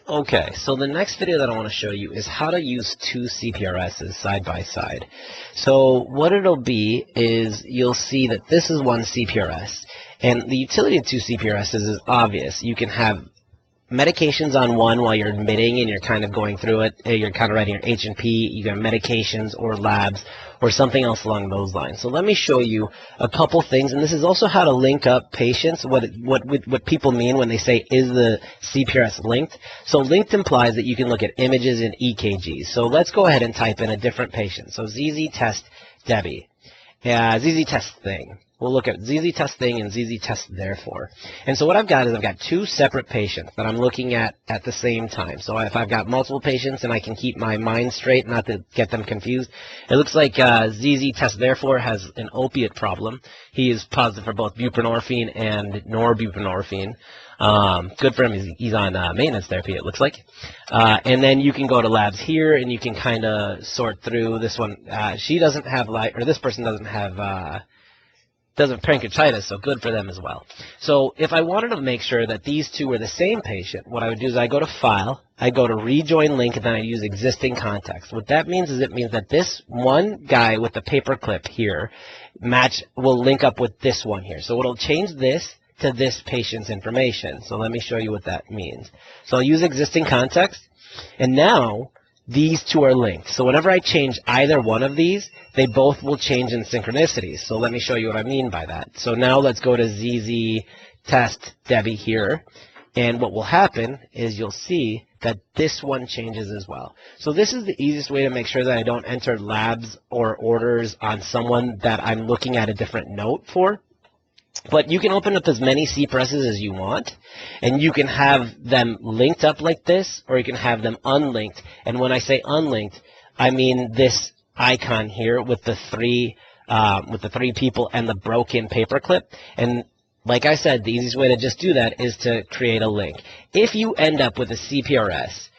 Okay, so the next video that I want to show you is how to use two CPRSs side by side. So what it'll be is you'll see that this is one CPRS, and the utility of two CPRSs is obvious. You can have medications on one while you're admitting and you're kind of going through it. You're kind of writing your H&P, you got medications or labs or something else along those lines. So let me show you a couple things, and this is also how to link up patients, what people mean when they say, is the CPRS linked? So linked implies that you can look at images and EKGs. So let's go ahead and type in a different patient. So ZZ test Debbie. ZZ test thing. We'll look at ZZ test thing and ZZ test therefore. And so what I've got is I've got two separate patients that I'm looking at the same time. So if I've got multiple patients and I can keep my mind straight, not to get them confused, it looks like ZZ test therefore has an opiate problem. He is positive for both buprenorphine and norbuprenorphine. Good for him. He's on maintenance therapy, it looks like. And then you can go to labs here, and you can kind of sort through this one. She doesn't have, or this person doesn't have pancreatitis, so good for them as well. So if I wanted to make sure that these two were the same patient, what I would do is I go to File, I go to Rejoin Link, and then I use Existing Context. What that means is it means that this one guy with the paperclip here will link up with this one here. So it'll change this to this patient's information. So let me show you what that means. So I'll use Existing Context, and now these two are linked. So whenever I change either one of these, they both will change in synchronicity. So let me show you what I mean by that. So now let's go to ZZ test Debbie here. And what will happen is you'll see that this one changes as well. So this is the easiest way to make sure that I don't enter labs or orders on someone that I'm looking at a different note for. But you can open up as many CPRSs as you want, and you can have them linked up like this, or you can have them unlinked. And when I say unlinked, I mean this icon here with the three people and the broken paperclip. And like I said, the easiest way to just do that is to create a link. If you end up with a CPRS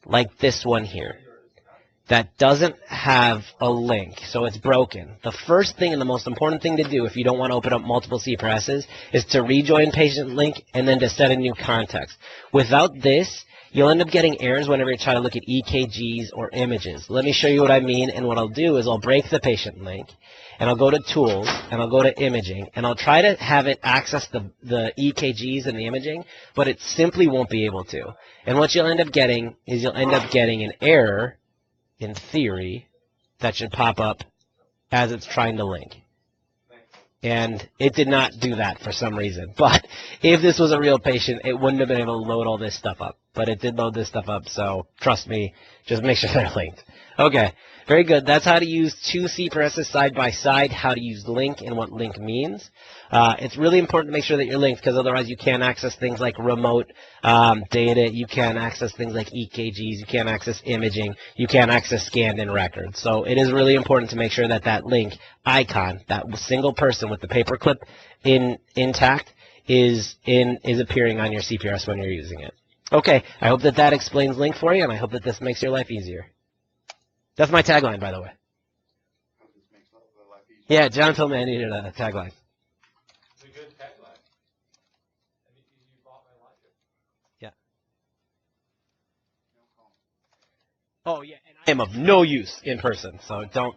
like this one here, that doesn't have a link, so it's broken, the first thing and the most important thing to do if you don't want to open up multiple CPRSs is to rejoin patient link and then to set a new context. Without this, you'll end up getting errors whenever you try to look at EKGs or images. Let me show you what I mean, and what I'll do is I'll break the patient link, and I'll go to Tools, and I'll go to Imaging, and I'll try to have it access the EKGs and the imaging, but it simply won't be able to. And what you'll end up getting is you'll end up getting an error, in theory, that should pop up as it's trying to link. And it did not do that for some reason. But if this was a real patient, it wouldn't have been able to load all this stuff up. But it did load this stuff up, so trust me, just make sure they're linked. Okay, very good. That's how to use two CPRSs side by side, how to use link and what link means. It's really important to make sure that you're linked, because otherwise you can't access things like remote data, you can't access things like EKGs, you can't access imaging, you can't access scanned in records. So it is really important to make sure that that link icon, that single person with the paperclip intact, is appearing on your CPRS when you're using it. Okay, I hope that explains link for you, and I hope that this makes your life easier. That's my tagline, by the way. Yeah, John told me I needed a tagline. It's a good tagline. And you bought my like it. Yeah. Oh, yeah, and I am of no use in person, so don't